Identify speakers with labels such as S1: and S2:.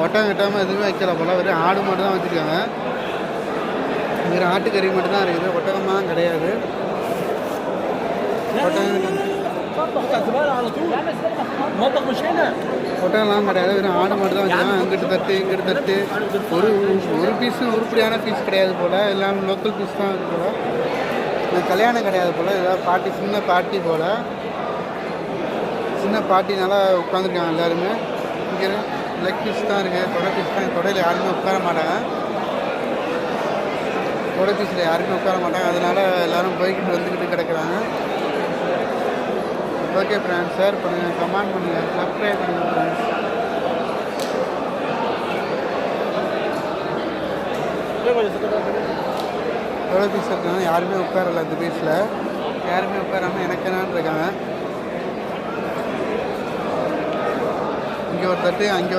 S1: ஒட்டகம் கட்டாமல் எதுவுமே வைக்கல போல், வெறும் ஆடு மட்டும் தான் வச்சுருக்காங்க. வெறும் ஆட்டுக்கறி மட்டும்தான் இருக்குது, ஒட்டகமாக கிடையாது. ஒட்டகம்லாம் கிடையாது, வெறும் ஆடு மட்டும் தான் வச்சுருக்காங்க. அங்கிட்டு தட்டு இங்கிட்டு தட்டு, ஒரு பீஸும் உருப்படியான பீஸ் கிடையாது போல், எல்லாம் லோக்கல் பீஸ் தான் இருக்குது போல். இது கல்யாணம் கிடையாது போல், ஏதாவது பார்ட்டி, சின்ன பார்ட்டி போல். சின்ன பார்ட்டினால உட்காந்துருக்காங்க எல்லாருமே. இங்கே லெக் பீஸ் தான் இருக்குது, தொடை பீஸ் தான். தொடையில் யாருமே உட்கார மாட்டாங்க, தொடை பீஸில் யாருமே உட்கார மாட்டாங்க. அதனால எல்லோரும் போய்கிட்டு வந்துக்கிட்டு கிடக்குறாங்க. ஓகே ஃப்ரெண்ட்ஸ், ஷேர் பண்ணுங்கள், கமெண்ட் பண்ணுங்கள், சப்ஸ்கிரைப் பண்ணுங்கள் ஃப்ரெண்ட்ஸ். எவ்வளோ பீஸ் இருக்காங்க, யாருமே உட்காரல. இந்த பீஸில் யாருமே உட்காராமல் எனக்கு என்னான்னு இருக்காங்க. இங்கே ஒரு தட்டு, அங்கே ஒரு